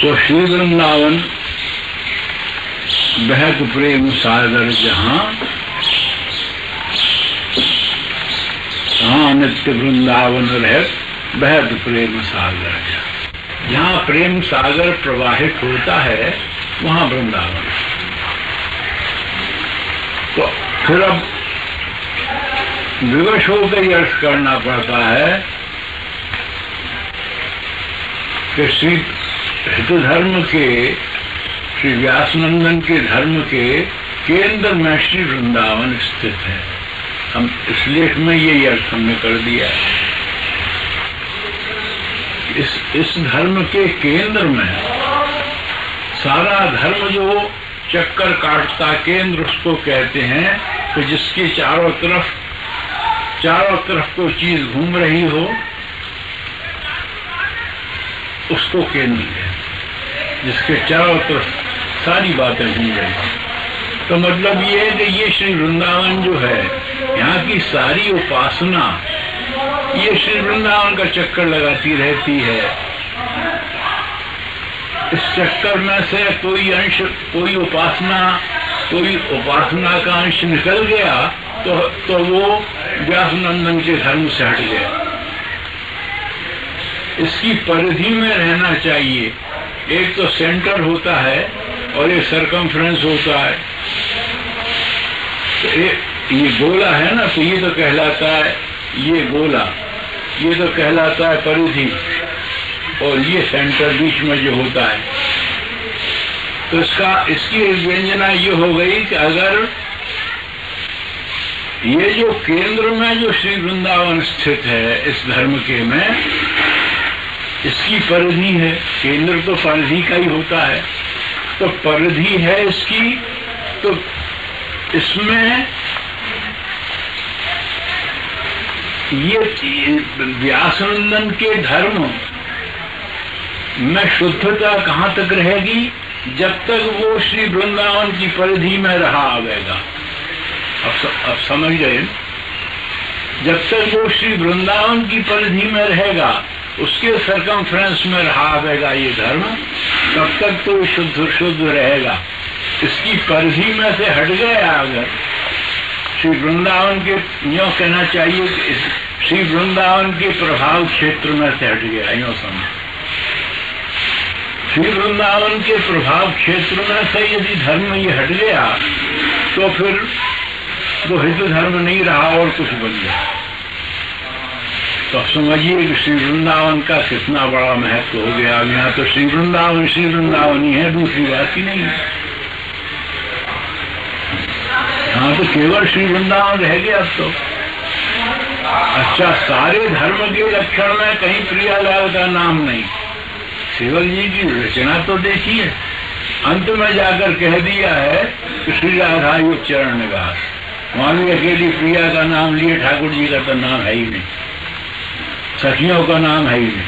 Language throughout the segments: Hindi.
तो श्री वृंदावन बहत प्रेम सागर जहाँ नित्य वृंदावन रहत बहत प्रेम सागर। जहाँ प्रेम सागर प्रवाहित होता है वहाँ वृंदावन। तो फिर अब विवश होकर ही अर्थ करना पड़ता है कि श्री हिंदू धर्म के, श्री व्यासनंदन के धर्म के केंद्र में श्री वृंदावन स्थित है। हम इस लेख में यही अर्थ हमने कर दिया। इस धर्म के केंद्र में सारा धर्म जो चक्कर काटता केंद्र उसको कहते हैं कि जिसके चारों तरफ कोई चीज घूम रही हो उसको केंद्र है, जिसके चारों तरफ सारी बातें घूम रही हैं। तो मतलब ये है कि ये श्री वृंदावन जो है, यहाँ की सारी उपासना ये श्री वृंदावन का चक्कर लगाती रहती है। इस चक्कर में से कोई अंश, कोई उपासना का अंश निकल गया तो वो व्यासनंदन के धर्म से हट गया। इसकी परिधि में रहना चाहिए। एक तो सेंटर होता है और एक सरकमफ्रेंस होता है। तो ये गोला है ना, तो ये तो कहलाता है, ये गोला ये तो कहलाता है परिधि, और ये सेंटर बीच में जो होता है। तो इसकी व्यंजना ये हो गई कि अगर ये जो केंद्र में जो श्री वृंदावन स्थित है इस धर्म के में, इसकी परिधि है। केंद्र तो परिधि का ही होता है, तो परिधि है इसकी। तो इसमें ये व्यासनंदन के धर्म में शुद्धता कहाँ तक रहेगी? जब तक वो श्री वृंदावन की परिधि में रहा आवेगा। अब समझ गए? जब तक वो श्री वृंदावन की परिधि में रहेगा, उसके सरकमफ्रेंस में रहा आवेगा ये धर्म, तब तक तो शुद्ध रहेगा। इसकी परिधि में से हट गया अगर, श्री वृंदावन के, यूँ कहना चाहिए कि श्री वृंदावन के प्रभाव क्षेत्र में से हट गया, यूँ समझ। श्री वृंदावन के प्रभाव क्षेत्र में से यदि धर्म ये हट गया तो फिर वो हिंदू धर्म नहीं रहा और कुछ बन गया। तो समझिए कि श्री वृंदावन का कितना बड़ा महत्व हो गया। अब यहाँ तो श्री वृंदावन ही है, दूसरी बात ही नहीं है। हाँ, तो केवल श्री वृंदावन रह गया अब तो। अच्छा, सारे धर्म के लक्षण में कहीं प्रियालाल का नाम नहीं। सेवक जी की रचना तो देखिए, अंत में जाकर कह दिया है कि श्री राधा युग चरण निवास। वहां भी अकेली प्रिया का नाम लिए, ठाकुर जी का तो नाम है ही नहीं, सखियों का नाम है ही नहीं।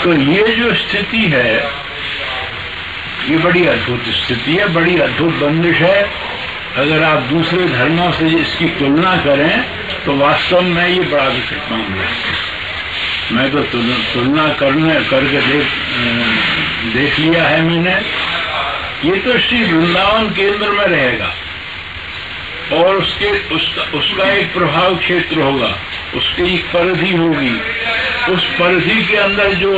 तो ये जो स्थिति है ये बड़ी अद्भुत स्थिति है, बड़ी अद्भुत बंदिश है। अगर आप दूसरे धर्मों से इसकी तुलना करें तो वास्तव में ये बड़ा विकट मामला है। मैं तो तुलना करके देख लिया है मैंने। ये तो श्री वृंदावन केंद्र में रहेगा और उसका एक प्रभाव क्षेत्र होगा, उसकी एक परिधि होगी। उस परिधि के अंदर जो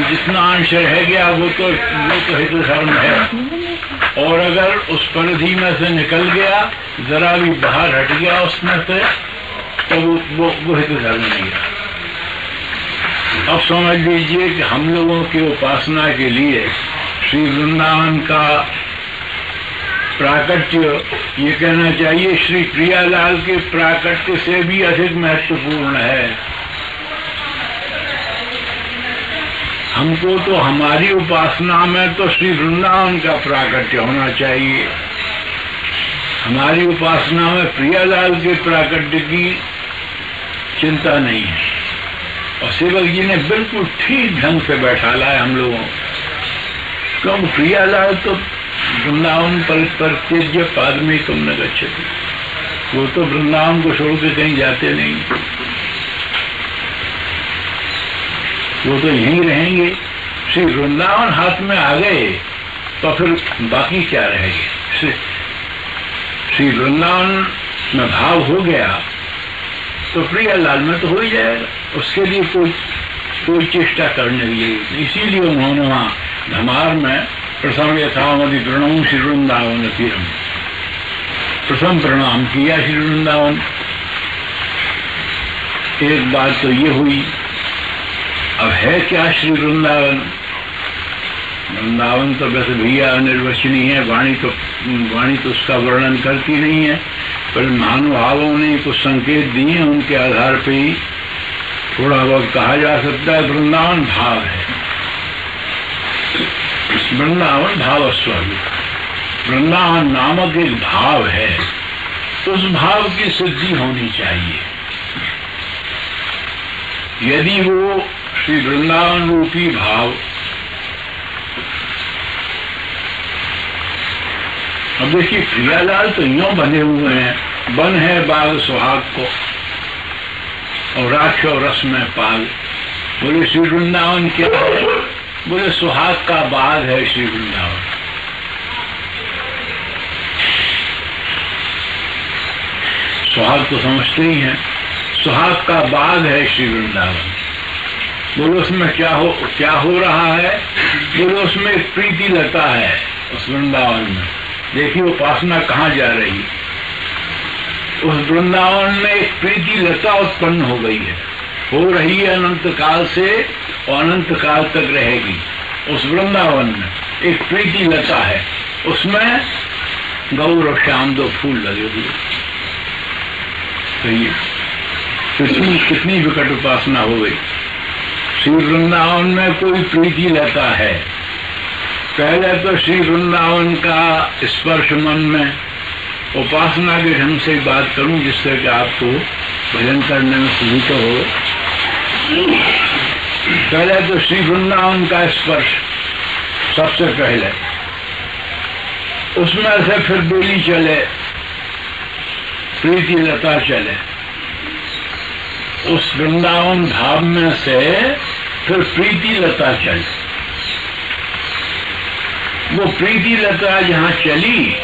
जितना अंश रह गया वो तो हिंदू धर्म है। और अगर उस परिधि में से निकल गया, जरा भी बाहर हट गया उसमें से, तो वो हिंदू धर्म नहीं है। अब समझ लीजिए कि हम लोगों की उपासना के लिए श्री वृंदावन का प्राकट्य, ये कहना चाहिए श्री प्रियालाल के प्राकट्य से भी अधिक महत्वपूर्ण है। हमको तो हमारी उपासना में तो श्री वृंदावन का प्राकट्य होना चाहिए। हमारी उपासना में प्रियालाल के प्राकट्य की चिंता नहीं है। और सेवक जी ने बिल्कुल ठीक ढंग से बैठा लाया हम लोगों, क्योंकि प्रियालाल तो वृंदावन परित्यज्य पादमेकं न गच्छति, वो तो वृंदावन को छोड़ के कहीं जाते नहीं। वो तो यहीं रहेंगे। श्री वृंदावन हाथ में आ गए तो फिर बाकी क्या रहेंगे। श्री वृंदावन में भाव हो गया तो प्रियालाल में तो हो ही जाएगा, उसके लिए कोई चेष्टा करने की जरूरत नहीं। इसीलिए उन्होंने वहां धमार में प्रथम यथावधि प्रणम श्री वृंदावन तीरम, प्रथम प्रणाम किया श्री वृंदावन। एक बात तो ये हुई, अब है क्या श्री वृंदावन। वृंदावन तो वैसे भैया अनिर्वचनीय है, वाणी तो उसका वर्णन करती नहीं है, पर महानुभावों ने कुछ संकेत दिए, उनके आधार पे ही थोड़ा बहुत कहा जा सकता है। वृंदावन भाव है, वृंदावन भाव स्वरूप, वृंदावन नामक एक भाव है, तो उस भाव की सिद्धि होनी चाहिए। यदि वो श्री वृंदावन रूपी भाव, अब देखिए प्रियालाल तो यूं बने हुए हैं, बन है बाग सुहाग को और राक्ष और रस में पाग। बोले श्री वृंदावन क्या है, बोले सुहाग का बाग है श्री वृंदावन। सुहाग तो समझते ही हैं, सुहाग का बाग है श्री वृंदावन। बोलो उसमें क्या हो रहा है, बोलो उसमें एक प्रीति लता है उस वृंदावन में। देखिए उपासना कहाँ जा रही है, उस वृंदावन में एक प्रीति लता उत्पन्न हो गई है, हो रही है अनंत काल से और अनंत काल तक रहेगी। उस वृंदावन में एक प्रीति लता है, उसमें गौर और श्याम दो फूल लगे हुए। तो ये कितनी विकट उपासना हो गई। श्री वृंदावन में कोई प्रीति लता है, पहले तो श्री वृंदावन का स्पर्श मन में, उपासना के ढंग से बात करूं जिससे कि आपको भजन करने में सुविधा हो। पहले तो श्री वृंदावन का स्पर्श सबसे पहले, उसमें से फिर बेली चले, प्रीति लता चले, उस वृंदावन भाव में से फिर प्रीति लता चले। वो प्रीति लता जहां चली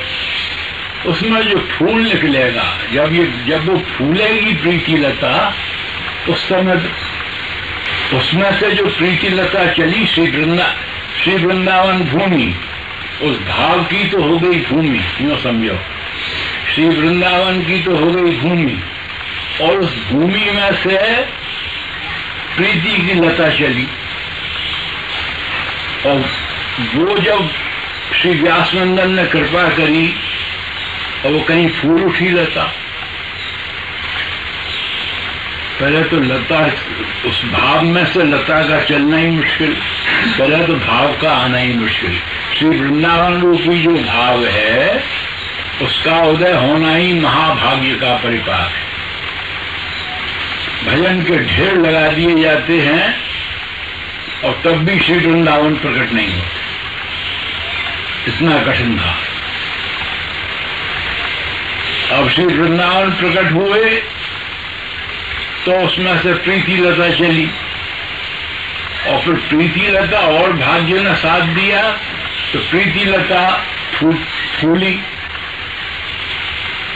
उसमें जो फूल निकलेगा, जब वो फूलेगी प्रीति लता, उस समय उसमें से जो प्रीति लता चली श्री वृंदावन भूमि, उस भाव की तो हो गई भूमि, यूं समझो श्री वृंदावन की तो हो गई भूमि, और उस भूमि में से प्रीति की लता चली। और वो जब श्री व्यासनंदन ने कृपा करी और वो कहीं फूल उठी लता, पहले तो लता, उस भाव में से लता का चलना ही मुश्किल, पहले तो भाव का आना ही मुश्किल। श्री वृंदावन रूपी जो भाव है उसका उदय होना ही महाभाग्य का परिपाक है। भजन के ढेर लगा दिए जाते हैं और तब भी श्री वृंदावन प्रकट नहीं होते, इतना कठिन था। अब श्री वृंदावन प्रकट हुए तो उसमें से प्रीति लता चली, और फिर प्रीति लता और भाग्य ने साथ दिया तो प्रीति लता फूली।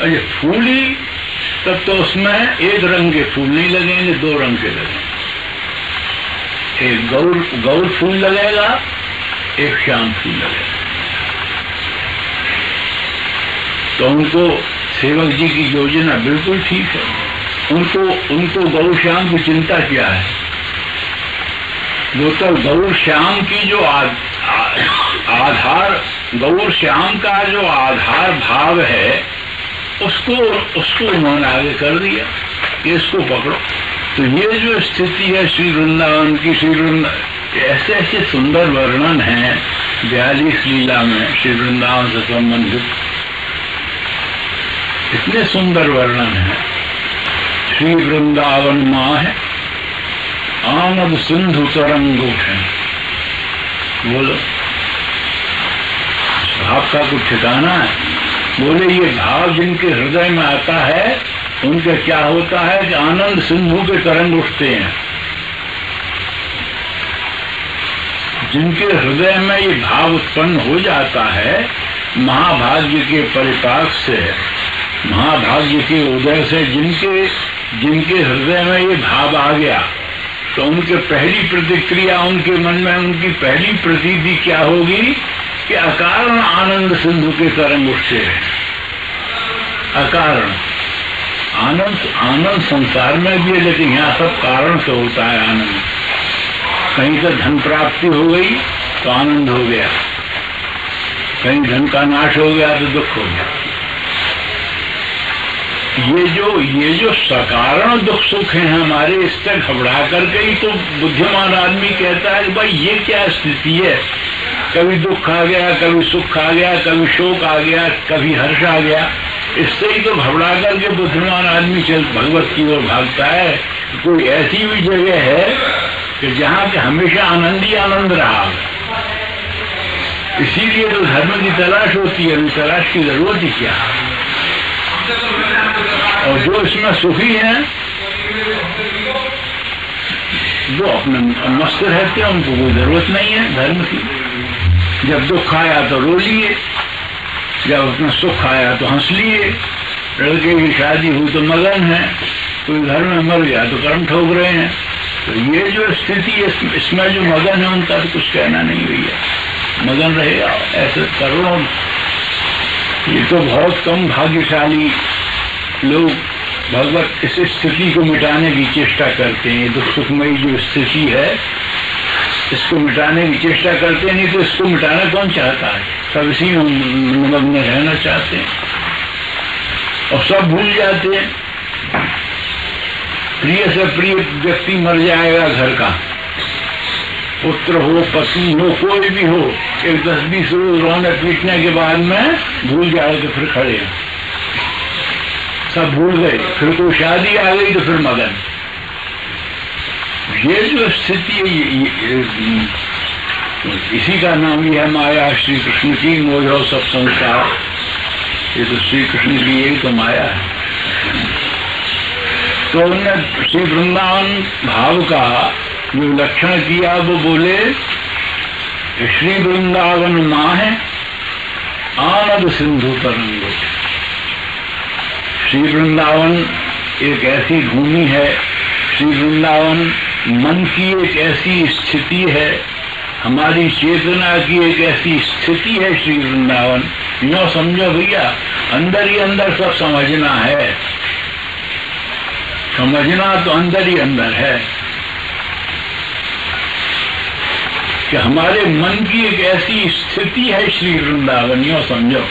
और ये फूली तब तो उसमें एक रंग के फूल नहीं लगेंगे, दो रंग के लगेंगे। एक गौर फूल लगेगा, एक श्याम फूल लगेगा। तो उनको सेवक जी की योजना बिल्कुल ठीक है, उनको गौर श्याम की चिंता क्या है। वो तो गौर श्याम की जो आधार, गौर श्याम का जो आधार भाव है उसको उन्होंने आगे कर दिया कि इसको पकड़ो। तो ये जो स्थिति है श्री वृंदावन की, ऐसे ऐसे सुंदर वर्णन है 42 लीला में श्री वृंदावन से संबंधित, इतने सुंदर वर्णन है। श्री वृंदावन माँ है आनंद सिंधु तरंग उठे। बोलो भाव का कुछ ठिकाना है। बोले ये भाव जिनके हृदय में आता है उनके क्या होता है कि आनंद सिंधु के तरंग उठते हैं। जिनके हृदय में ये भाव उत्पन्न हो जाता है, महाभाग्य के परिपाक से, महाभाग्य के उदय से जिनके हृदय में ये भाव आ गया, तो उनके पहली प्रतिक्रिया, उनके मन में उनकी पहली प्रतीति क्या होगी कि अकारण आनंद सिंधु के तरंग उठते हैं। अकारण आनंद संसार में भी है, लेकिन यहाँ सब कारण से होता है आनंद। कहीं तो धन प्राप्ति हो गई तो आनंद हो गया, कहीं धन का नाश हो गया तो दुख हो गया। ये जो सकारण दुख सुख है हमारे, इससे घबरा करके ही तो बुद्धिमान आदमी कहता है कि भाई ये क्या स्थिति है, कभी दुख आ गया, कभी सुख आ गया, कभी शोक आ गया, कभी हर्ष आ गया। इससे ही तो घबरा करके बुद्धिमान आदमी चल भगवत की ओर भागता है। कोई ऐसी भी जगह है कि जहाँ के हमेशा आनंद ही आनंद रहा, इसीलिए तो धर्म की तलाश होती है। तलाश की जरूरत ही क्या, और जो इसमें सुखी है वो अपने मस्त रहते हैं, उनको कोई जरूरत नहीं है धर्म की। जब दुख आया तो रो लिए, जब अपना सुख आया तो हंस लिए। लड़के की शादी हुई तो मगन है, कोई घर में मर गया तो कर्म ठोक रहे हैं। तो ये जो स्थिति है, इसमें जो मगन है उनका तो कुछ कहना नहीं भैया, मगन रहेगा। ऐसे करोड़ों, ये तो बहुत कम भाग्यशाली लोग भगवत इस स्थिति को मिटाने की चेष्टा करते हैं। दुख सुखमयी जो स्थिति है इसको मिटाने की चेष्टा करते हैं, नहीं तो इसको मिटाना कौन चाहता है। सब इसी में निमग्न रहना चाहते हैं और सब भूल जाते हैं। प्रिय से प्रिय व्यक्ति मर जाएगा, घर का पुत्र हो, पत्नी हो, कोई भी हो, एक 10-20 रोज रोने पीटने के बाद में भूल जाए तो फिर खड़े हैं, सब भूल गए। फिर कोई शादी आ गई तो फिर मगन। ये जो स्थिति है, इसी का नाम ही है माया। श्री कृष्ण की मोह सब संसार, ये तो श्री कृष्ण की यही तो माया है। तो उन्होंने श्री वृंदावन भाव का जो लक्षण किया वो बोले, श्री वृंदावन माँ है आनंद सिंधु तरंगो। श्री वृंदावन एक ऐसी भूमि है, श्री वृंदावन मन की एक ऐसी स्थिति है, हमारी चेतना की एक ऐसी स्थिति है श्री वृंदावन। यूँ समझो भैया, अंदर ही अंदर सब समझना है, समझना तो अंदर ही अंदर है कि हमारे मन की एक ऐसी स्थिति है श्री वृंदावन। यूँ समझो,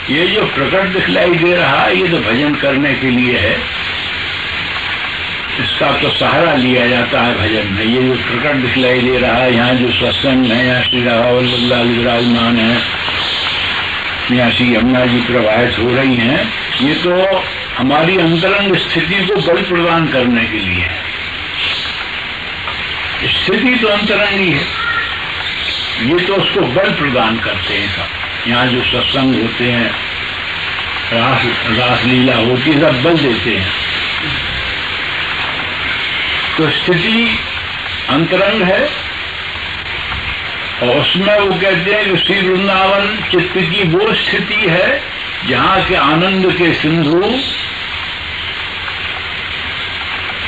ये जो प्रकट दिखलाई दे रहा है ये तो भजन करने के लिए है, इसका तो सहारा लिया जाता है भजन में। ये जो प्रकट दिखलाई दे रहा है, यहाँ जो सत्संग है, यहाँ श्री राधा वल्लभ विराजमान है, यहाँ श्री यमुना जी प्रवाहित हो रही हैं, ये तो हमारी अंतरंग स्थिति को बल प्रदान करने के लिए है। स्थिति तो अंतरंगी है, ये तो उसको बल प्रदान करते हैं सब। यहाँ जो सत्संग होते हैं, रासलीला होती है, सब बल देते हैं। तो स्थिति अंतरंग है, और उसमें वो कहते हैं कि श्री वृंदावन चित्त की वो स्थिति है जहाँ के आनंद के सिंधु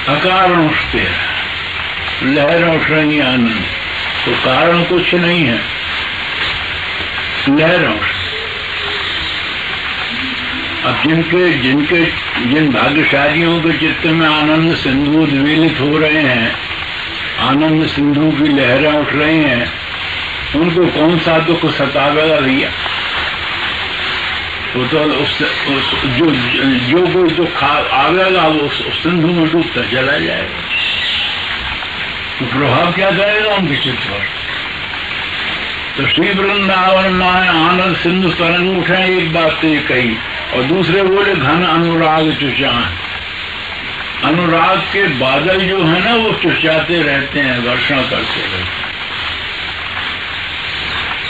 अकारण उठते हैं, लहरें उठ रही आनंद, तो कारण कुछ नहीं है, लहरें उठ। अब जिन भाग्यशालियों के चित्त में आनंद सिंधु उद्वेलित हो रहे हैं, आनंद सिंधु की लहरें उठ रही हैं, उनको कौन सा दुख सतावेगा भैया। वो तो जो कोई दुख आवेगा वो उस सिंधु में डूबता चला जाएगा, तो प्रभाव क्या करेगा उनके चित्त पर। तो श्री वृंदावन में आनंद सिंधु तरंग उठे, एक बात तो ये कही, और दूसरे बोले घन अनुराग चुचान। अनुराग के बादल जो है ना वो चुचाते रहते हैं, वर्षा करते रहते हैं।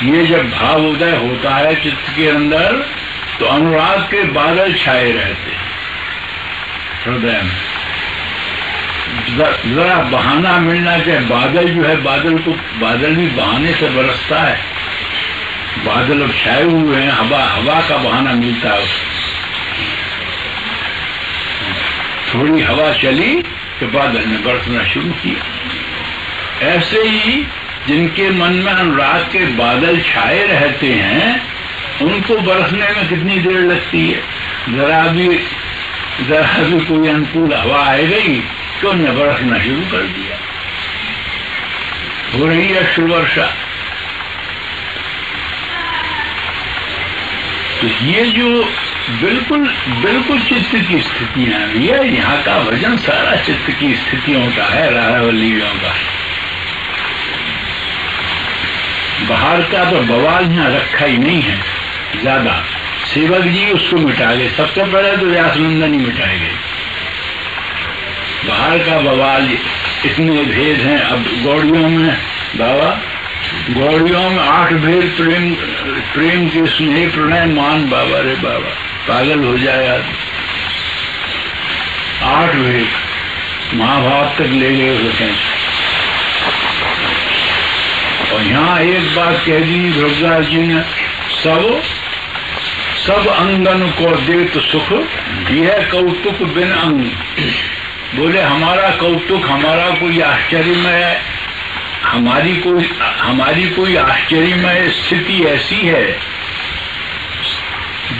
ये जब भाव उदय होता है चित्त के अंदर, तो अनुराग के बादल छाए रहते हैं हृदय में। जरा बहाना मिलना चाहिए। बादल जो है, बादल भी बहाने से बरसता है। बादल अब छाए हुए हैं, हवा का बहाना मिलता है उसको। थोड़ी हवा चली तो बादल ने बरसना शुरू किया। ऐसे ही जिनके मन में अनुराग के बादल छाए रहते हैं, उनको बरसने में कितनी देर लगती है। जरा भी कोई अनुकूल हवा आ गई तो उन्होंने बरसना शुरू कर दिया। हो रही है अश्रु वर्षा। तो ये जो बिल्कुल चित्त की स्थितियां हैं, यहाँ का भजन सारा चित्त की स्थितियों का है, राधावल्लियों का। बाहर का तो बवाल यहाँ रखा ही नहीं है ज्यादा। सेवक जी उसको मिटा गए, सबसे पहले तो व्यासनंदन ही मिटाए गए। बाहर का बवाल इतने भेद हैं। अब गौड़ियों में बाबा, गौड़ियों में 8 भेद प्रेम के स्नेह प्रणय मान। बाबा रे बाबा, पागल हो जाए आदमी। 8 भेद महाभारत तक ले गए होते हैं। और यहाँ एक बात कह दी भरद्वाज जी ने, सब अंगन को दे तो सुख, यह कौतुक बिन अंग। बोले हमारा कौतुक, हमारा कोई आश्चर्यमय, हमारी कोई आश्चर्यमय स्थिति ऐसी है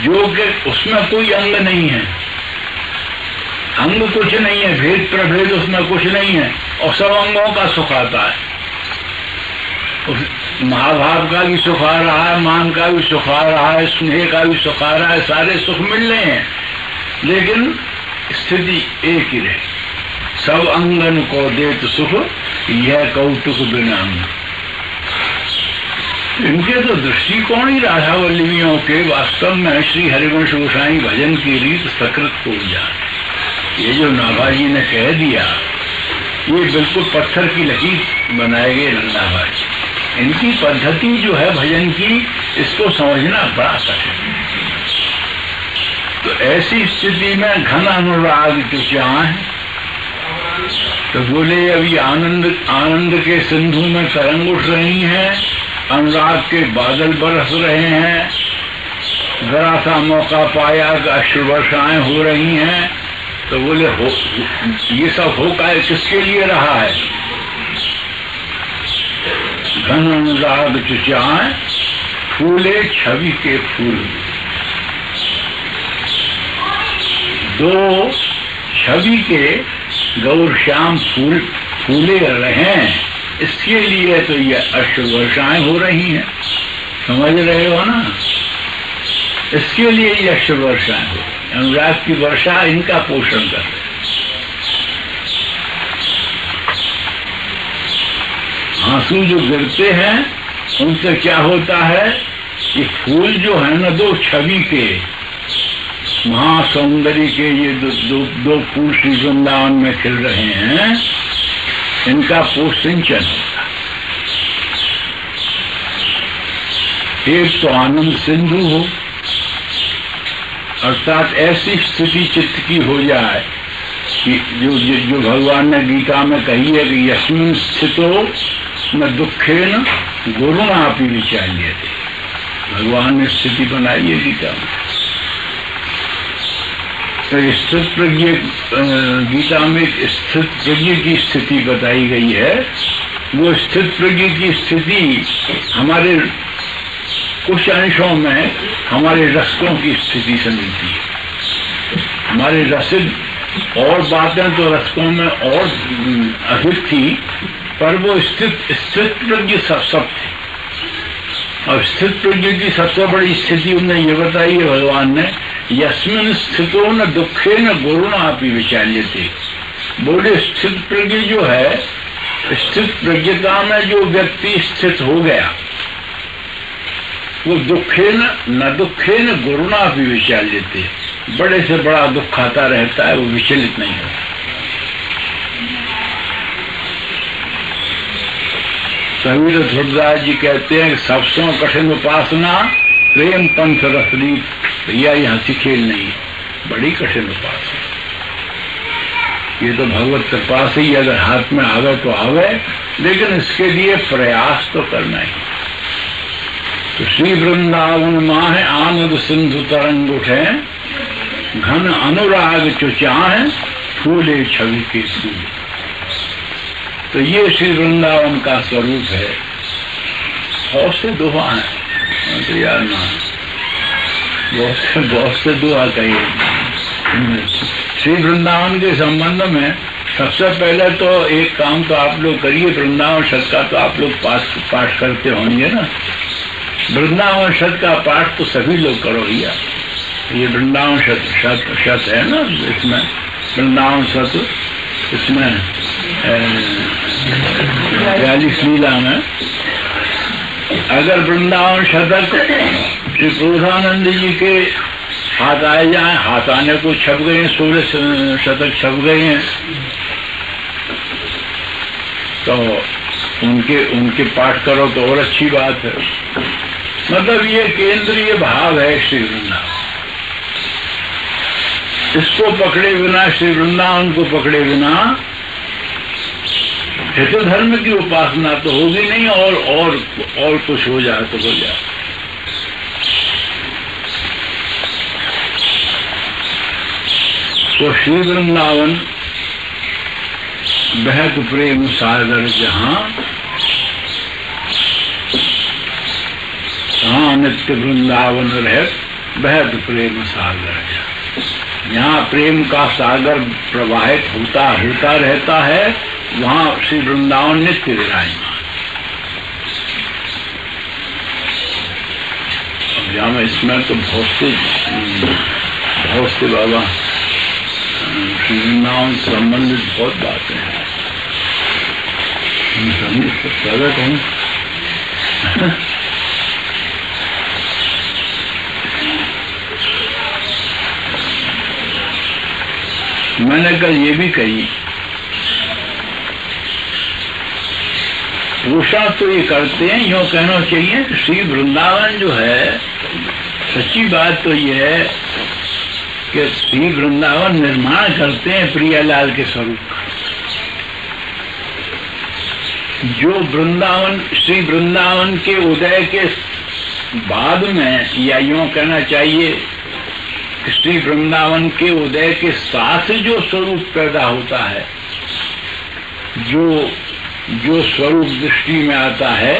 जो कि उसमें कोई अंग नहीं है। अंग कुछ नहीं है, भेद प्रभेद उसमें कुछ नहीं है, और सब अंगों का सुख आता है। महाभाव का भी सुख आ रहा है, मान का भी सुख आ रहा है, स्नेह का भी सुख आ रहा है, सारे सुख मिल रहे हैं, लेकिन स्थिति एक ही रहे। सब अंगन को देत सुख, यह कौतुक बिना अंग। इनके तो दृष्टिकोण ही राधावल्लभियों के वास्तव में श्री हरिवंश गोसाई भजन की रीत सकृत को जान। ये जो नाभाजी ने कह दिया, ये बिल्कुल पत्थर की लकीर बनाए गए नाभाजी। इनकी पद्धति जो है भजन की, इसको समझना बड़ा कठिन है। तो ऐसी स्थिति में घन अनुराग तो चाहे, तो बोले अभी आनंद के सिंधु में तरंग उठ रही हैं, अनुराग के बादल बरस रहे हैं, जरा सा मौका पाया कि अश्रु वर्षाएं हो रही हैं। तो बोले ये सब होकर किसके लिए रहा है? घन अनुराग चुचाएं फूले छवि के फूल। 2 छवि के गौर श्याम फूले रहे, इसके लिए तो ये अश्रु वर्षाएं हो रही हैं। समझ रहे हो ना? इसके लिए ये अश्रु वर्षाएं हो, अनुराग की वर्षा इनका पोषण कर रहे। आंसू जो गिरते हैं उनसे क्या होता है कि फूल जो है ना, 2 छवि के महासौंदर्य के, ये दो फूल श्री वृंदावन में खिल रहे हैं, इनका पोषिंचन होता है। एक तो आनंद सिंधु हो, अर्थात ऐसी स्थिति चित्त की हो जाए कि जो भगवान ने गीता में कही है कि यस्मिन् स्थितो न दुखेन गुरुणापि विचाल्यते। भगवान ने स्थिति बनाई है गीता में। तो स्थित प्रज्ञ, गीता में स्थित प्रज्ञ की स्थिति बताई गई है। वो स्थित प्रज्ञ की स्थिति हमारे कुछ अंशों में हमारे रसों की स्थिति से मिलती है। हमारे रसिद और बातें तो रसकों में और अधिक थी, पर वो स्थित प्रज्ञ सब थी। और स्थित प्रज्ञ की सबसे बड़ी स्थिति उन्हें ये बताई है भगवान ने, यस्मिन् स्थितो न दुखे न गुरुणापि विचाल्यते। बोले स्थित प्रज्ञ जो है, स्थित प्रज्ञता में जो व्यक्ति स्थित हो गया, वो दुखे न गुरुणापि विचाल्यते। बड़े से बड़ा दुख आता रहता है, वो विचलित नहीं होता। तभी तो ध्रुवदास जी कहते हैं कि सबसे कठिन उपासना प्रेम पंथ रसरी। भैया यहाँ से खेल नहीं, बड़ी कठिन उपासना। ये तो भगवत कृपा से ही अगर हाथ में आवे तो आवे, लेकिन इसके लिए प्रयास तो करना ही। तो श्री वृंदावन माँ है आनंद सिंधु तरंग उठे, घन अनुराग चुचाए फूले छवि के फूल। तो ये श्री वृंदावन का स्वरूप है। बहुत से दुआ है तो यार ना, बहुत से दुआ कहिए श्री वृंदावन के संबंध में। सबसे पहले तो एक काम तो आप लोग करिए, वृंदावन शत का तो आप लोग पाठ करते होंगे ना। वृंदावन शत का पाठ तो सभी लोग करो भैया। ये वृंदावन शत है ना, इसमें वृंदावन शत, इसमें 42 लीला में अगर वृंदावन शतक श्री क्रोधानंद जी के हाथ आए जाए, हाथ आने को छप गए हैं, 16 शतक छप गए हैं, तो उनके पाठ करो तो और अच्छी बात है। मतलब ये केंद्रीय भाव है श्री वृंदावन। इसको पकड़े बिना, श्री वृंदावन को पकड़े बिना हित धर्म की उपासना तो होगी नहीं, और कुछ हो जाए तो हो जाए। तो श्री वृंदावन बहत प्रेम सागर जहां, हाँ नित्य वृंदावन रहत बहत प्रेम सागर जहां। यहाँ प्रेम का सागर प्रवाहित होता रहता है, वहां श्री वृंदावन नित्य विराजमान। अब यहाँ इसमें तो बहुत से बाबा श्री वृंदावन संबंधित बहुत बातें हैं। प्रगट हूँ मैंने कल ये भी कही, पोषण तो ये करते हैं, यूँ कहना चाहिए कि श्री वृंदावन जो है, सच्ची बात तो ये है कि श्री वृंदावन निर्माण करते हैं प्रियालाल के स्वरूप का। जो वृंदावन, श्री वृंदावन के उदय के बाद में, या यूँ कहना चाहिए श्री वृंदावन के उदय के साथ जो स्वरूप पैदा होता है, जो स्वरूप दृष्टि में आता है,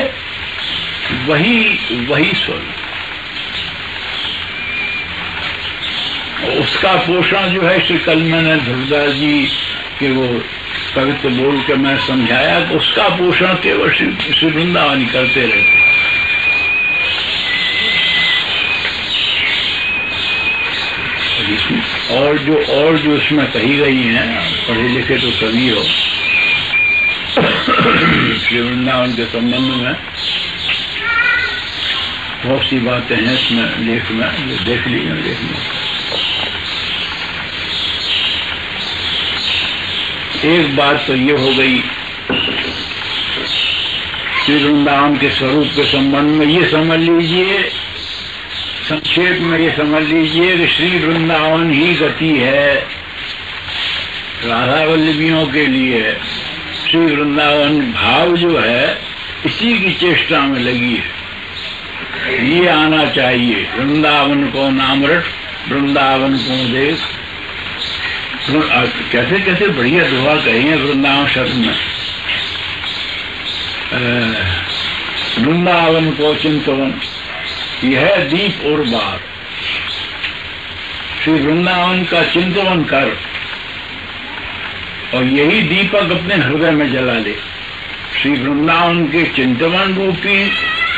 वही स्वरूप। उसका पोषण जो है, श्री कल मैंने ध्रुवदास जी के वो कवित्व बोल के मैं समझाया कि उसका पोषण केवल श्री वृंदावन ही करते रहते। और जो इसमें कही गई हैं, पढ़े लिखे तो सभी हो, श्री वृंदावन के संबंध में बहुत सी बातें हैं इसमें लेख में, देख लीजिए लेख में। एक बात तो ये हो गई श्री वृंदावन के स्वरूप के संबंध में। ये समझ लीजिए, संक्षेप में ये समझ लीजिए कि श्री वृंदावन ही गति है राधा वल्लभियों के लिए। श्री वृंदावन भाव जो है इसी की चेष्टा में लगी है। ये आना चाहिए, वृंदावन को नाम रट, वृंदावन को देख। कैसे कैसे बढ़िया दुआ कही है वृंदावन शब्द में। वृंदावन को चिंतवन, यह दीप और बार। श्री वृंदावन का चिंतन कर और यही दीपक अपने हृदय में जला ले। श्री वृंदावन के चिंतन रूपी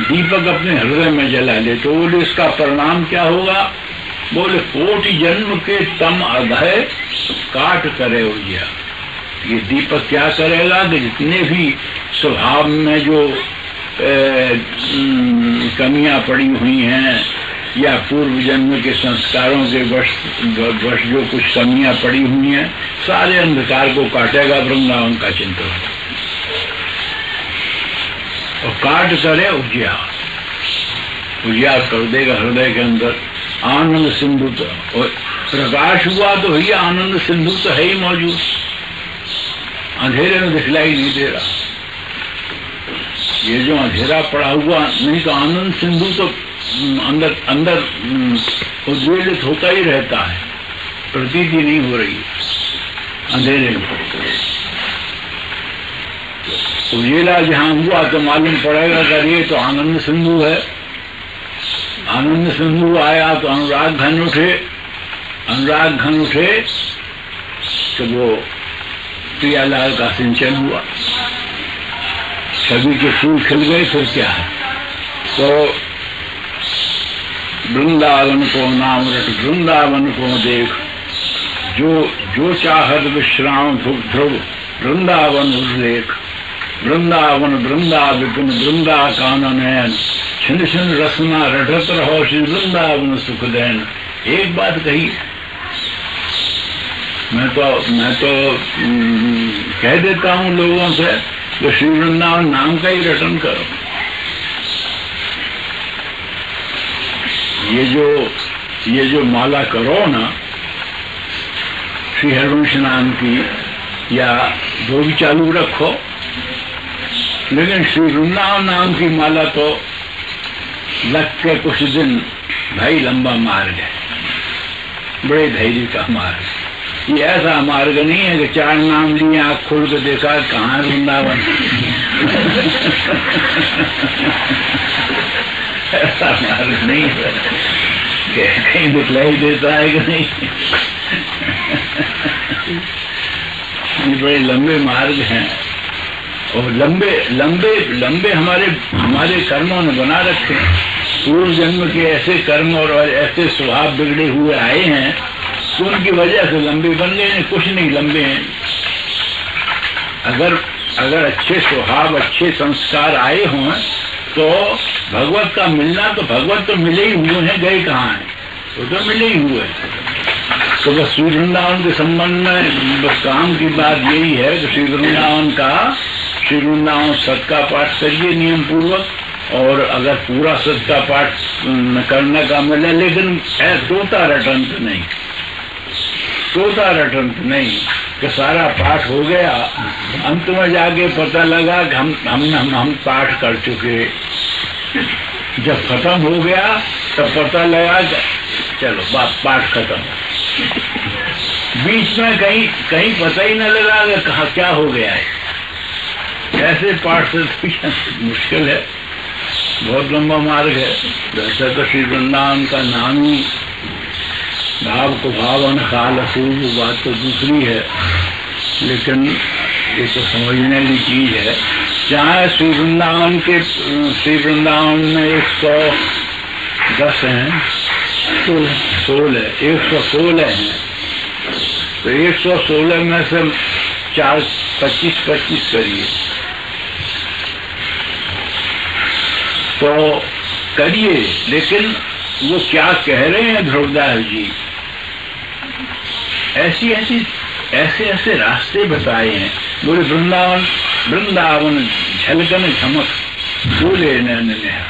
दीपक अपने हृदय में जला ले। तो बोले इसका परिणाम क्या होगा? बोले कोटि जन्म के तम अधय काट करे उजिया। ये दीपक क्या करेगा कि जितने भी स्वभाव में जो कमियां पड़ी हुई हैं या पूर्व जन्म के संस्कारों के वश जो कुछ कमियां पड़ी हुई हैं, सारे अंधकार को काटेगा वृंदावन का चिंतन और काट करे उजियार कर देगा हृदय के अंदर। आनंद सिंधु तो और प्रकाश हुआ तो भैया आनंद सिंधु तो है ही मौजूद। अंधेरे में दिखलाई नहीं दे रहा। ये जो अंधेरा पड़ा हुआ, नहीं तो आनंद सिंधु तो अंदर अंदर उद्वेलित होता ही रहता है, प्रतीति नहीं हो रही अंधेरे में। उजेला जहां हुआ तो मालूम पड़ेगा कि ये तो आनंद सिंधु है। आनंद सिंधु आया तो अनुराग घन उठे, अनुराग घन उठे तो वो प्रियालाल का सिंचन हुआ, छवि के फूल खिल गए। फिर क्या है? तो वृंदावन को नाम रट, वृंदावन को देख, जो चाहत विश्राम ध्रुव, वृंदावन उल्लेख, वृंदावन वृंदा विपिन, वृंदा कानन, छिन छिन रसना रढ़त रहो श्री वृंदावन सुख देन। एक बात कही, मैं तो कह देता हूं लोगों से कि श्री वृंदावन नाम का ही रटन करो। ये जो माला करो ना श्री हरिवंश नाम की, या वो भी चालू रखो, लेकिन श्री वृंदावन नाम की माला तो लग के कुछ दिन भाई लंबा मार्ग है, बड़े धैर्य का मार्ग। ये ऐसा मार्ग नहीं है कि चार नाम लिए आँख खोल के देखा कहाँ वृंदावन। ऐसा मार्ग नहीं है, कहीं दिखलाई देता है कि नहीं। ये बड़े लंबे मार्ग हैं, और लंबे हमारे कर्मों ने बना रखे हैं। पूर्व जन्म के ऐसे कर्म और ऐसे स्वभाव बिगड़े हुए आए हैं तो उनकी वजह से लंबे बन गए हैं, कुछ नहीं लंबे हैं। अगर अच्छे स्वभाव, अच्छे संस्कार आए हों तो भगवत का मिलना, तो भगवत तो मिले ही हुए हैं, गए कहाँ हैं? वो तो मिले ही हुए। तो बस श्री वृंदावन के संबंध में बस काम की बात यही है कि श्री वृंदावन सत का पाठ करिए नियम पूर्वक, और अगर पूरा सत का पाठ करने का मिले, लेकिन तोता रटंत नहीं, तोता रटंत नहीं कि सारा पाठ हो गया, अंत में जाके पता लगा कि हम पाठ कर चुके। जब खत्म हो गया तब पता लगा कि चलो पाठ खत्म। बीच में कहीं पता ही न लगा कि कहाँ क्या हो गया है। ऐसे पाठ से मुश्किल है, बहुत लंबा मार्ग है। वैसे तो श्री वृंदावन का नाम ही भाव को भावन काल अपूर्व, बात तो दूसरी है, लेकिन ये तो समझने की चीज है। चाहे श्री वृंदावन में 110 हैं, 116 हैं, तो 116 में से 25 करिए तो करिए। लेकिन वो क्या कह रहे हैं ध्रुवदास जी, ऐसे रास्ते बताए हैं। बोले वृंदावन झलकन झमक बोले नैन नेहा,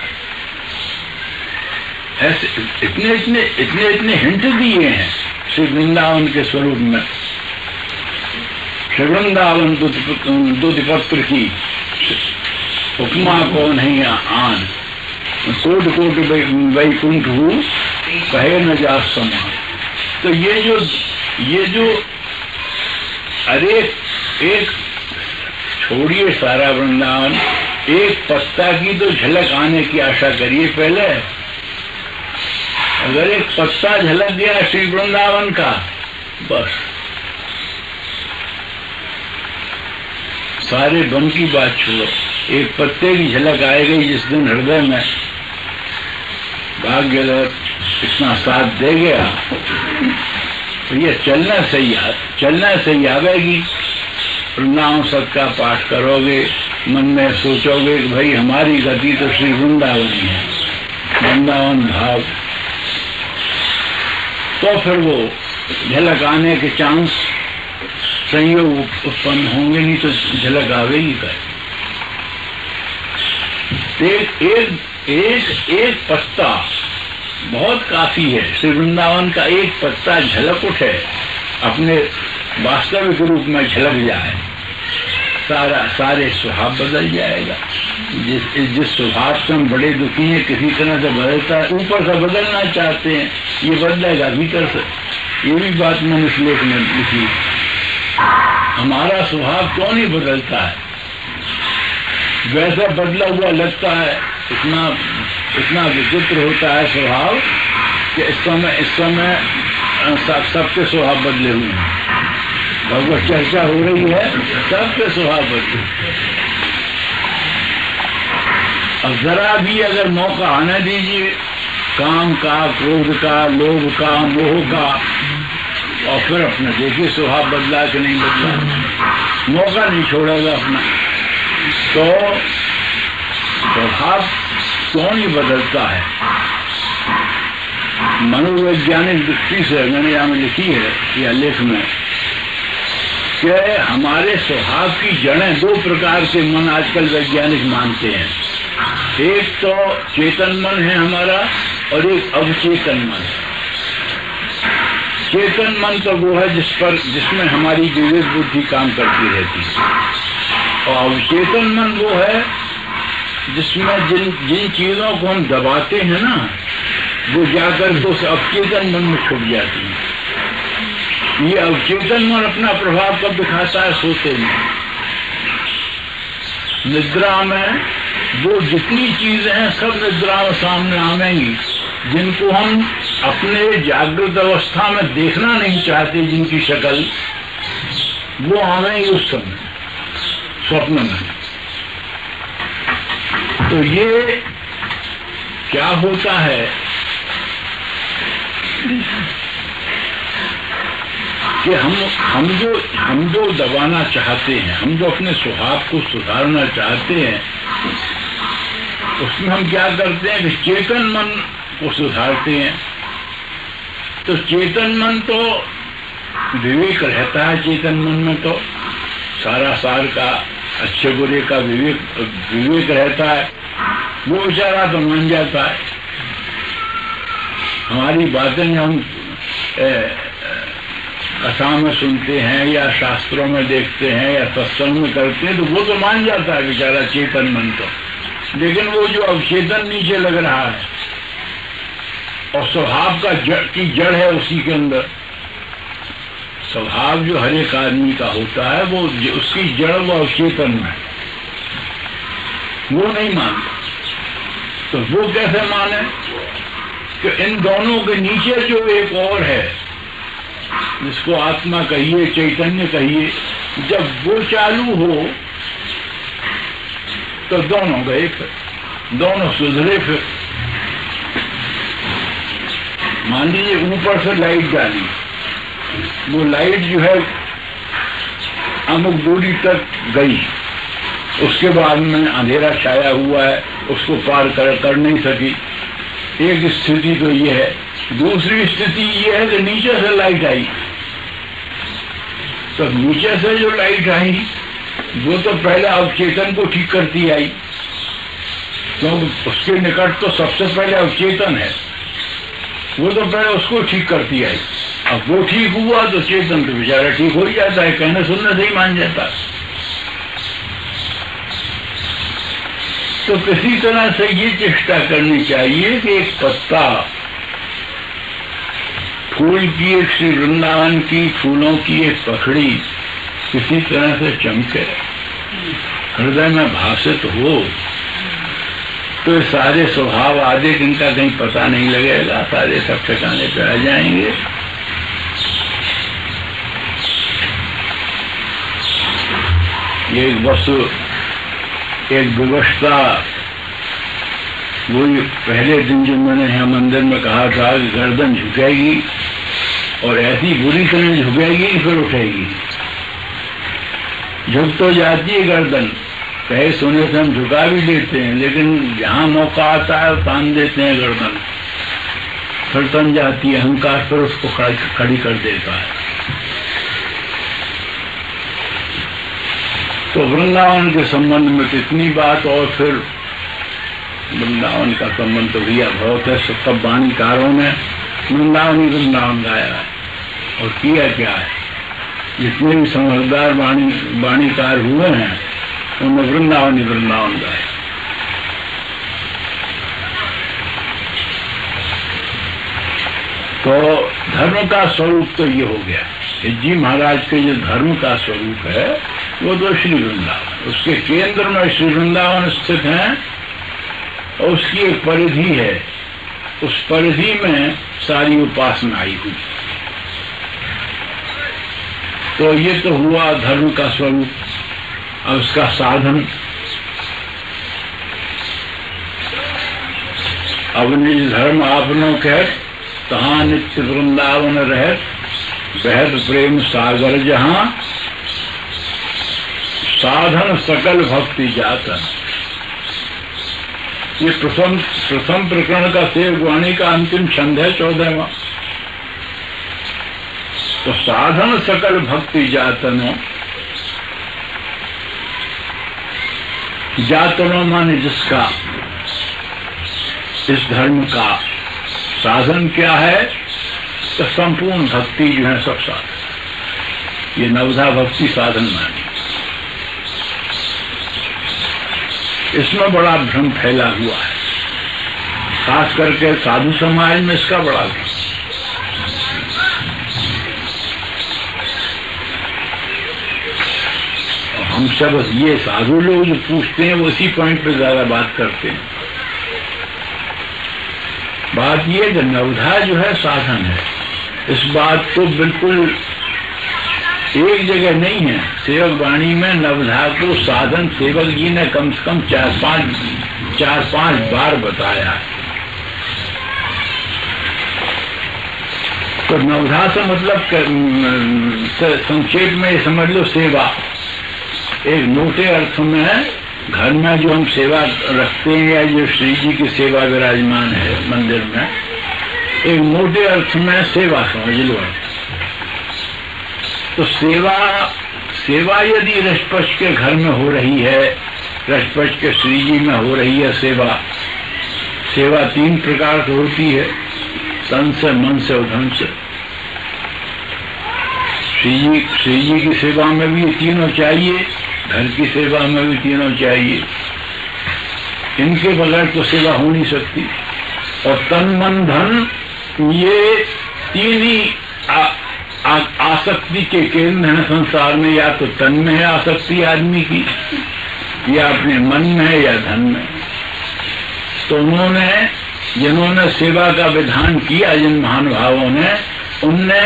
ऐसे इतने हिंट दिए हैं श्री वृंदावन के स्वरूप में। श्री वृंदावन दूधपत्र की उपमा को नहीं आन, कोट वैकुंठ हूँ कहे न जा समा। तो ये जो अरे एक छोड़िए सारा वृंदावन, एक पत्ता की तो झलक आने की आशा करिए पहले। अगर एक पत्ता झलक गया श्री वृंदावन का, बस सारे वन की बात छोड़ो, एक पत्ते की झलक आएगी जिस दिन हृदय में भाग्य इतना साथ दे गया, तो ये चलना से ही आवेगी। वृंदावन सत का पाठ करोगे, मन में सोचोगे कि भाई हमारी गति तो श्री वृंदावन ही है, वृंदावन भाव, तो फिर वो झलक आने के चांस संयोग उत्पन्न होंगे, नहीं तो झलक आवेगी कर। एक पत्ता बहुत काफी है, श्री वृंदावन का एक पत्ता झलक उठे, अपने वास्तविक रूप में झलक जाए, सारे स्वभाव बदल जाएगा। जिस स्वभाव से हम बड़े दुखी हैं किसी तरह से बदलता है, ऊपर से बदलना चाहते हैं, ये बदलेगा भीतर से। ये भी बात मैंने इस लेख में लिखी। हमारा स्वभाव क्यों नहीं बदलता है? वैसा बदला हुआ लगता है, इतना विचित्र होता है स्वभाव कि इस समय सबके स्वभाव बदले हुए हैं। भगवत चर्चा हो रही है, सबके स्वभाव बदले। अब जरा भी अगर मौका आने दीजिए काम का, क्रोध का, लोभ का, मोह का, और फिर अपना देखिए स्वभाव बदला कि नहीं बदला, मौका नहीं छोड़ेगा अपना। तो स्वभाव क्यों नहीं बदलता है? मनोवैज्ञानिक दृष्टि से मैंने यहाँ में लिखी है यह लेख में कि हमारे स्वभाव की जड़ें दो प्रकार के मन आजकल वैज्ञानिक मानते हैं। एक तो चेतन मन है हमारा और एक अवचेतन मन है। चेतन मन तो वो है जिसमें हमारी विवेक बुद्धि काम करती रहती है, और अवचेतन मन वो है जिसमें जिन चीजों को हम दबाते हैं ना, वो जाकर तो उस अवचेतन मन में छुप जाती है। ये अवचेतन मन अपना प्रभाव कब दिखाता है? सोते में। निद्रा में वो जितनी चीजें हैं सब निद्रा में सामने आवेंगी, जिनको हम अपने जागृत अवस्था में देखना नहीं चाहते, जिनकी शक्ल, वो आवेंगी उस समय स्वप्न में। तो ये क्या होता है कि हम जो दबाना चाहते हैं, हम जो अपने स्वभाव को सुधारना चाहते हैं, उसमें हम क्या करते हैं कि चेतन मन को सुधारते हैं। तो चेतन मन तो विवेक रहता है, चेतन मन में तो सारा सार का, अच्छे बुरे का विवेक रहता है। वो बेचारा तो मान जाता है। हमारी बातें हम कथा में सुनते हैं या शास्त्रों में देखते हैं या सत्संग में करते हैं, तो वो तो मान जाता है बेचारा चेतन मन तो। लेकिन वो जो अवचेतन नीचे लग रहा है और स्वभाव का की जड़ है उसी के अंदर, स्वभाव जो हर एक आदमी का होता है वो उसकी जड़ वो अवचेतन में, वो नहीं मानता। तो वो कैसे माने कि इन दोनों के नीचे जो एक और है, जिसको आत्मा कहिए, चैतन्य कहिए, जब वो चालू हो तो दोनों गए, फिर दोनों सुधरे। फिर मान लीजिए ऊपर से लाइट डाली, वो लाइट जो है अमुक दूरी तक गई, उसके बाद में अंधेरा छाया हुआ है, उसको पार कर नहीं सकी। एक स्थिति तो ये है। दूसरी स्थिति ये है कि नीचे से लाइट आई, तो नीचे से जो लाइट आई वो तो पहले अवचेतन को ठीक करती आई, क्योंकि उसके निकट तो सबसे पहले अवचेतन है, वो तो पहले उसको ठीक करती आई। अब वो ठीक हुआ तो चेतन तो बेचारा ठीक हो ही जाता है, कहने सुनने से ही मान जाता है। तो किसी तरह से ये चेष्टा करनी चाहिए कि एक पत्ता फूल की, एक श्री वृंदावन की फूलों की एक पखड़ी किसी तरह से चमके, हृदय में भाषित हो, तो सारे स्वभाव आदि जिनका कहीं पता नहीं लगेगा, सारे सब ठिकाने पे आ जाएंगे। ये एक वस्तु, एक व्यवस्था, वही पहले दिन जो मैंने यहाँ मंदिर में कहा था कि गर्दन झुकेगी और ऐसी बुरी तरह झुकेगी कि फिर उठेगी। झुक तो जाती है गर्दन, कहे सुने से हम झुका भी देते हैं, लेकिन जहाँ मौका आता है तान देते हैं गर्दन, फिर तन जाती है, अहंकार फिर उसको खड़ी कर देता है। तो वृंदावन के संबंध में कितनी बात, और फिर वृंदावन का संबंध तो भैया बहुत है। सब वाणीकारों ने वृंदावन ही वृंदावन गाया है, और किया क्या है। जितने भी समझदार वाणीकार हुए हैं उन्हें वृंदावन ही वृंदावन गाए। तो धर्म का स्वरूप तो ये हो गया। जी महाराज के जो धर्म का स्वरूप है वो तो श्री वृंदावन, उसके केंद्र में श्री वृंदावन स्थित है और उसकी एक परिधि है, उस परिधि में सारी उपासना आई हुई। तो ये तो हुआ धर्म का स्वरूप। अब उसका साधन, अब निज धर्म आपनो कह तहाँ नित्य वृंदावन रहत, बहत प्रेम सागर जहां साधन सकल भक्ति जातन। ये प्रथम प्रकरण का सेववाणी का अंतिम छंद है 14वां। तो साधन सकल भक्ति जातनो, जातनो माने जिसका, इस धर्म का साधन क्या है? तो संपूर्ण भक्ति जो है सब साधन। ये नवधा भक्ति साधन मानी। इसमें बड़ा भ्रम फैला हुआ है, खास करके साधु समाज में इसका बड़ा भ्रम। हम सब ये साधु लोग जो पूछते हैं वो इसी पॉइंट पे ज्यादा बात करते हैं। बात ये कि नवधा जो है साधन है, इस बात को बिल्कुल एक जगह नहीं है। सेवक वाणी में नवधा को साधन सेवक जी ने कम से कम 4-5 बार बताया है। तो नवधा से मतलब संक्षेप में समझ लो सेवा। एक मोटे अर्थ में घर में जो हम सेवा रखते हैं या जो श्री जी की सेवा विराजमान है मंदिर में, एक मोटे अर्थ में सेवा समझ लो। तो सेवा यदि रसपक्ष के घर में हो रही है, रसपक्ष के श्री जी में हो रही है सेवा 3 प्रकार से होती है, तन से, मन से और धन से। श्री जी की सेवा में भी तीनों चाहिए, घर की सेवा में भी तीनों चाहिए। इनके बगैर तो सेवा हो नहीं सकती। और तन मन धन ये तीन ही आसक्ति के केंद्र हैं संसार में। या तो तन में है आसक्ति आदमी की, या अपने मन में है, या धन में। तो जिन्होंने सेवा का विधान किया, जिन महानुभावों ने, उनने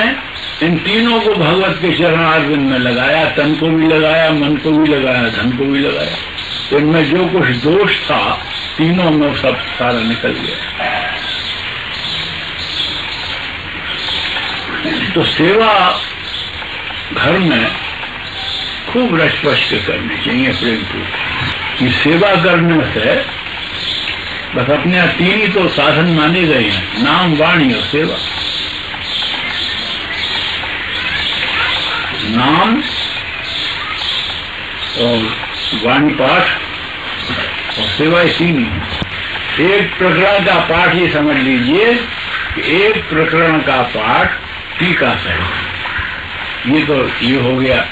इन तीनों को भगवत के चरणारविंद में लगाया। तन को भी लगाया, मन को भी लगाया, धन को भी लगाया। तो इनमें जो कुछ दोष था तीनों में सब सारा निकल गया। तो सेवा घर में खूब रसपश करनी चाहिए, प्रेम पूर्वक। ये सेवा करने से बस अपने 3 ही तो साधन माने गए हैं, नाम, वाणी और सेवा। नाम और वाणी पाठ और सेवा, 3 ही। एक प्रकरण का पाठ ये समझ लीजिए कि एक प्रकरण का पाठ टीका सहित। ये हो गया।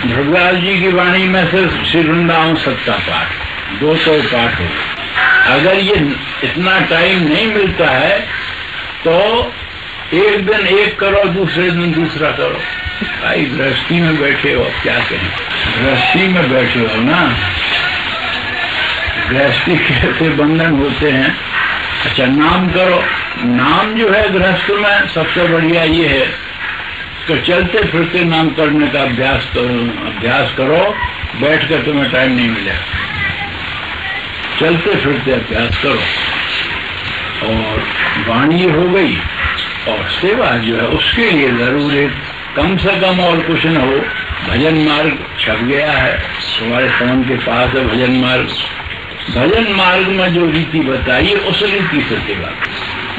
भगवान जी की वाणी में से श्री वृंदावन सत्ता पाठ 200 पाठ हो गए। अगर ये इतना टाइम नहीं मिलता है तो एक दिन एक करो, दूसरे दिन दूसरा करो। भाई गृहस्थी में बैठे हो, क्या कहें, गृहस्थी में बैठे हो ना, गृहस्थी कैसे बंधन होते हैं। अच्छा, नाम करो। नाम जो है गृहस्थ में सबसे बढ़िया ये है कि चलते फिरते नाम करने का अभ्यास करो। बैठ कर तुम्हें टाइम नहीं मिलेगा, चलते फिरते अभ्यास करो। और वाणी हो गई, और सेवा जो है उसके लिए जरूर है कम से कम और कुछ न हो। भजन मार्ग छप गया है, तुम्हारे फोन के पास है भजन मार्ग। भजन मार्ग में जो रीति बताइए उस रीति से सेवा,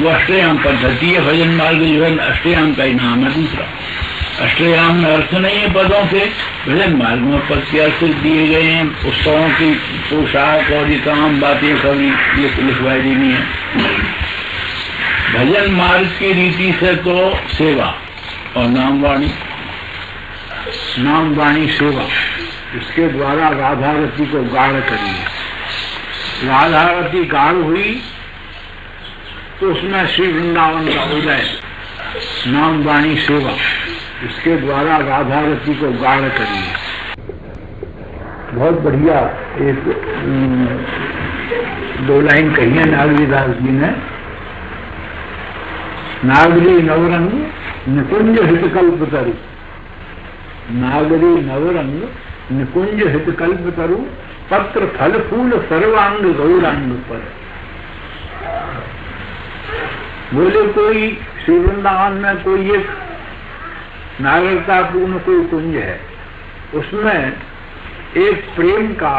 वो अष्टयाम पद्धति है। भजन मार्ग जो है अष्टयाम का ही नाम है दूसरा। अष्टयाम में अर्थ नहीं है पदों के, भजन मार्ग में पद के अर्थ दिए गए हैं। उत्सवों की पोशाक और ये तमाम बातें सभी लिखवाई देनी है। भजन मार्ग की रीति से तो सेवा और नाम वाणी, सेवा इसके द्वारा राधा रति को गाढ़ करिए। राधा रति गाढ़ हुई तो उसमें श्री वृंदावन का उदय, नाम वाणी सेवा, इसके द्वारा राधा रति को गाढ़ करिए। बहुत बढ़िया एक 2 लाइन कही है नागरीदास जी ने। नागरी नवरंग निकुंज हितकल्प तरु, नागरी नवरंग निकुंज हितकल्प तरु, पत्र फल फूल सर्वांग गौरांग पर। बोले कोई श्री वृंदावन में कोई एक नागरिकतापूर्ण कोई कुंज है, उसमें एक प्रेम का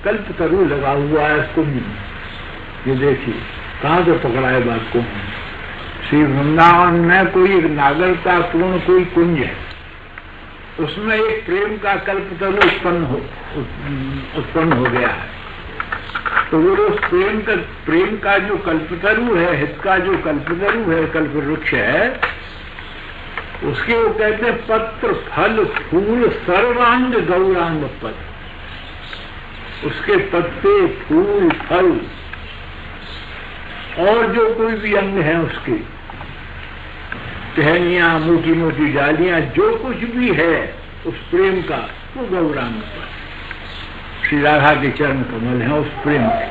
कल्पतरु लगा हुआ है उस कुंज में। ये देखिए कहाँ से पकड़ा है बात को। श्री वृंदावन में कोई एक नागरिकतापूर्ण कोई कुंज है, उसमें एक प्रेम का कल्पतरु उत्पन्न हो गया है। तो वो उस प्रेम का जो कल्पतरु है, हित का जो कल्पतरु है, कल्प वृक्ष है, उसके वो कहते हैं पत्र फल फूल सर्वांग गौरांग पद। उसके पत्ते फूल फल और जो कोई भी अंग है उसके, टहनियां मोटी मोटी डालियां, जो कुछ भी है उस प्रेम का, वो गौरांग पद, श्री राधा के चरण कमल है उस प्रेम के।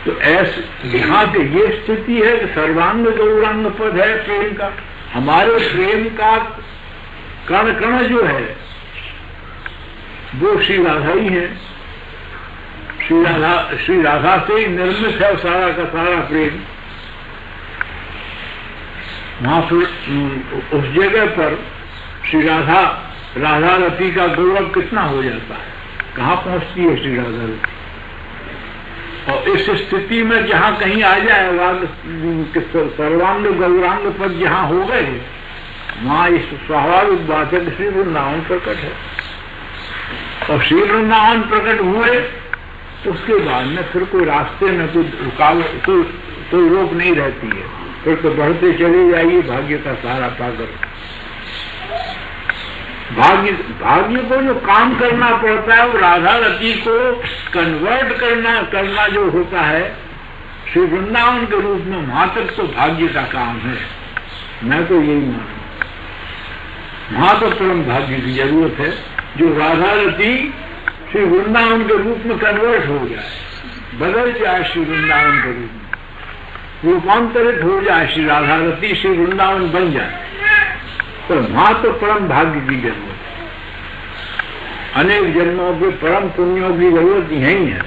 तो ऐसे यहाँ पे ये स्थिति है कि सर्वांग गौरांग पद है प्रेम का। हमारे प्रेम का कण कण जो है वो श्री राधा ही है। श्री राधा से ही निर्मित है सारा का सारा प्रेम। वहां फिर उस जगह पर श्री राधा रति का गौरव कितना हो जाता है, कहाँ पहुंचती है श्री राधा रति। और इस स्थिति में जहां कहीं आ जाएगा सर्वांग गौरांग पद जहां हो गए, वहां इस स्वाभाविक बात है श्री वृंदावन प्रकट है। और श्री वृंदावन प्रकट हुए तो उसके बाद में फिर कोई रास्ते में कोई रुकावट, कोई रोक नहीं रहती है, फिर तो बढ़ते चले जाइए भाग्य का सहारा पाकर। भाग्य को जो काम करना पड़ता है वो राधा रति को कन्वर्ट करना जो होता है श्री वृंदावन के रूप में, वहां तक तो भाग्य का काम है। मैं तो यही मानूं, वहां तो परम भाग्य की जरूरत है, जो राधा रति श्री वृंदावन के रूप में कन्वर्ट हो जाए, बदल जाए श्री वृंदावन के रूप में, रूपांतरित हो जाए, श्री राधा रति श्री वृंदावन बन जाए। तो वहां तो परम भाग्य की जरूरत है, अनेक जन्मों के परम पुण्यों की जरूरत यही है।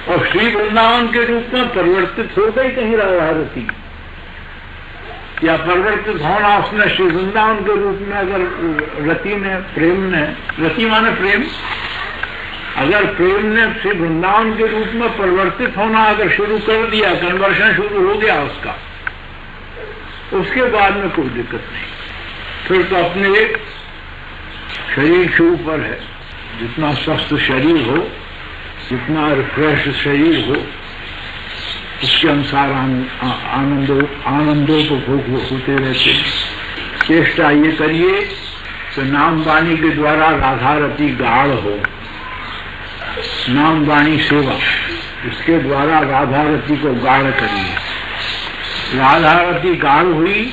और श्री वृंदावन के रूप में परिवर्तित हो गई कहीं राधा रति, या परिवर्तित होना उसने श्री वृंदावन के रूप में, अगर रति ने प्रेम ने, रति माने प्रेम, अगर प्रेम ने श्री वृंदावन के रूप में परिवर्तित होना अगर शुरू कर दिया, कन्वर्शन शुरू हो गया उसका, उसके बाद में कोई दिक्कत नहीं। फिर तो अपने शरीर के ऊपर है, जितना स्वस्थ शरीर हो, जितना रिफ्रेश शरीर हो, उसके अनुसार आनंदोपभोग होते रहते। चेष्टा ये करिए तो नाम वाणी के द्वारा राधा रति गाढ़ हो, नाम वाणी सेवा, इसके द्वारा राधा रति को गाढ़ करिए। राधा रति गाढ़ हुई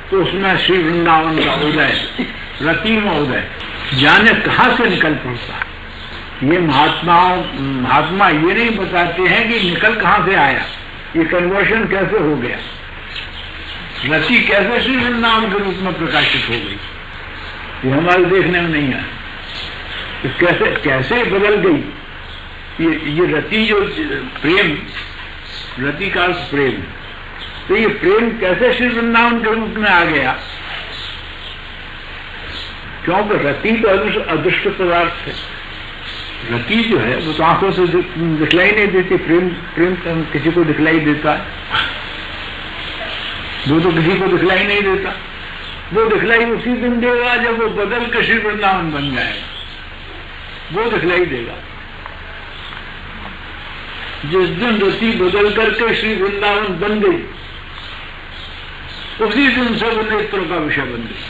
तो उसमें श्री वृंदावन का उदय, रति में उदय, जाने कहाँ से निकल पड़ता है। ये महात्मा ये नहीं बताते हैं कि निकल कहाँ से आया, ये कन्वर्शन कैसे हो गया, रति कैसे श्री वृंदावन के रूप में प्रकाशित हो गई, ये हमारे देखने में नहीं आया। तो कैसे बदल गई ये रति, जो प्रेम, रति का प्रेम, तो ये प्रेम कैसे श्री वृंदावन के रूप में आ गया, क्योंकि रति तो अदृष्ट पदार्थ है। रति जो है वो तो आंखों से दिखलाई नहीं देती, प्रेम किसी को दिखलाई देता है, वो तो किसी को दिखलाई नहीं देता। वो दिखलाई उसी दिन देगा जब वो बदल के श्री वृंदावन बन जाएगा, वो दिखलाई देगा। जिस दिन रति बदल करके श्री वृंदावन बन गई, उसी दिन सब नेत्रों का विषय बन गई।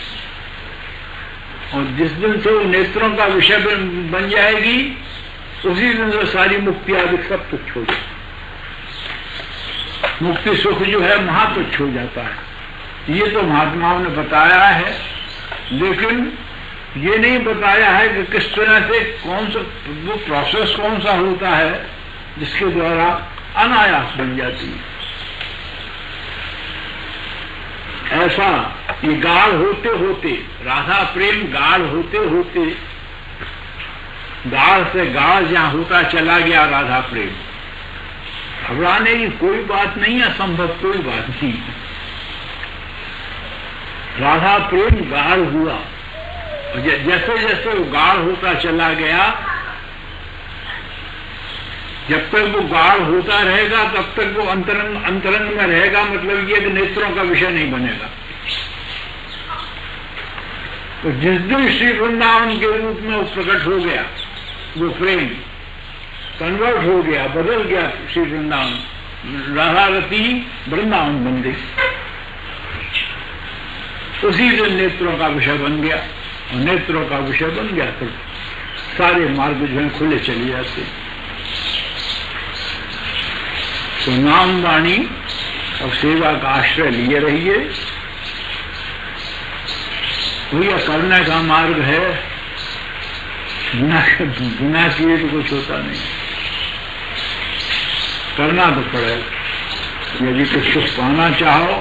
और जिस दिन से वो नेत्रों का विषय बन जाएगी उसी दिन से सारी मुक्ति आदि सब तुच्छ हो जाए। मुक्ति सुख जो है महातुच्छ हो जाता है। ये तो महात्माओं ने बताया है, लेकिन ये नहीं बताया है कि किस तरह से कौन सा वो प्रोसेस कौन सा होता है जिसके द्वारा अनायास बन जाती है। ऐसा ये गाढ़ होते होते, राधा प्रेम गाढ़ होते होते, गाढ़ से गाढ़ जहां होता चला गया राधा प्रेम। घबराने की कोई बात नहीं है, असंभव कोई बात नहीं। राधा प्रेम गाढ़ हुआ, जैसे जैसे वो गाढ़ होता चला गया, जब तक वो गाढ़ होता रहेगा तब तक वो अंतरंग में रहेगा। मतलब ये कि नेत्रों का विषय नहीं बनेगा। तो जिस दिन श्री वृंदावन के रूप में वो प्रकट हो गया, वो प्रेम कन्वर्ट हो गया, बदल गया श्री वृंदावन, राधा रति वृंदावन बन गई, उसी दिन नेत्रों का विषय बन गया। और नेत्रों का विषय बन गया तो सारे मार्ग जो है खुले चले जाते। तो नाम वाणी और सेवा का आश्रय लिए रहिए। भैया करने का मार्ग है, बिना किए तो कुछ होता नहीं, करना तो पड़ेगा। यदि कुछ सुख पाना चाहो,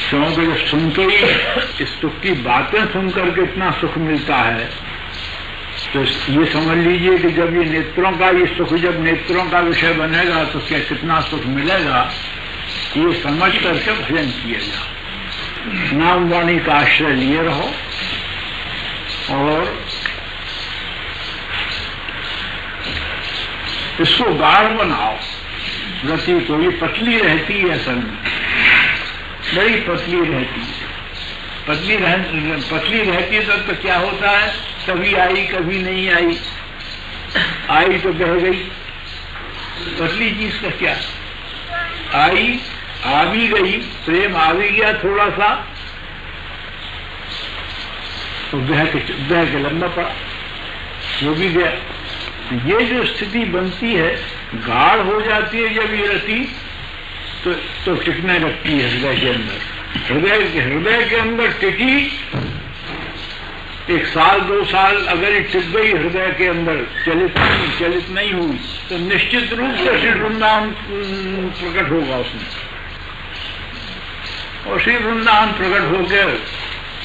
क्योंकि जब सुनते ही इस सुख की बातें सुनकर के इतना सुख मिलता है, तो ये समझ लीजिए कि जब ये नेत्रों का ये सुख जब नेत्रों का विषय बनेगा तो क्या कितना सुख मिलेगा, ये समझ करके भजन किया जाए। नाम वाणी का आश्रय लिए रहो और इसको गाढ़ बनाओ। गति को ये पतली रहती है, असल में बड़ी पतली रहती है। पतली रहती है तब तो क्या होता है, कभी आई कभी नहीं आई, आई तो बह गई। पतली चीज का क्या, आई आ भी गई, प्रेम आ भी गया थोड़ा सा, तो बह के लंबा पड़ा, वो भी गया। ये जो स्थिति बनती है, गाढ़ हो जाती है जब ये रति, तो टिकने लगती है हृदय के अंदर। हृदय के अंदर टिकी 1 साल 2 साल अगर ये टिक गई हृदय के अंदर, चलित नहीं हुई, तो निश्चित रूप से श्री वृंदावन प्रकट होगा उसमें। और श्री वृंदावन प्रकट होकर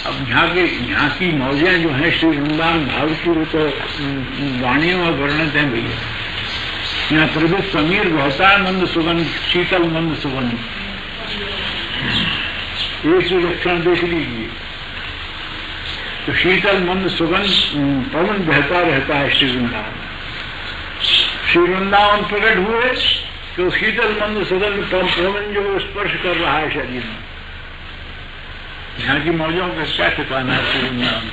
अब यहाँ की मौजें जो हैं श्री वृंदावन भाव की, वो तो वाणियों में वर्णित हैं भैया। यहाँ त्रिभुज समीर बहता है मंद सुगंध, शीतल मंद सुगंध। एक लक्षण देख लीजिए, तो शीतल मंद सुगंध पवन बहता रहता है श्री वृंदावन। श्री वृंदावन प्रकट हुए तो शीतल मंद सुगंध पवन जो स्पर्श कर रहा है शरीर में। यहाँ की मौजों का क्या ठिकाना है श्री वृंदावन।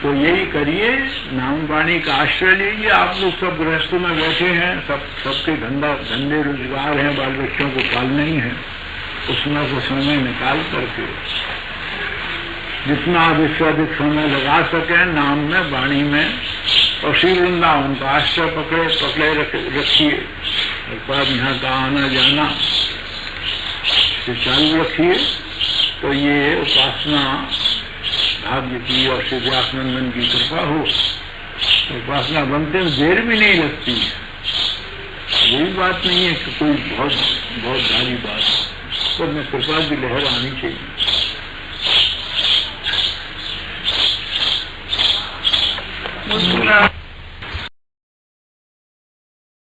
तो यही करिए, नाम वाणी का आश्रय लीजिए। आप लोग सब गृहस्थों में बैठे हैं, सबके धंधे रोजगार हैं, बाल बच्चों को पालना ही है। उसमें से समय निकाल करके जितना अधिक से अधिक समय लगा सके नाम में, वाणी में, और श्री वृंदावन का आश्रय पकड़े रखिए। एक बार यहाँ का आना जाना चालू रखिए, तो ये उपासना भाग्य की और श्री व्यासनंदन की कृपा हो। उपासना बनते में देर भी नहीं लगती है। यही बात नहीं है कि कोई बहुत भारी बात, तो मैं कृपा की लहर आनी चाहिए।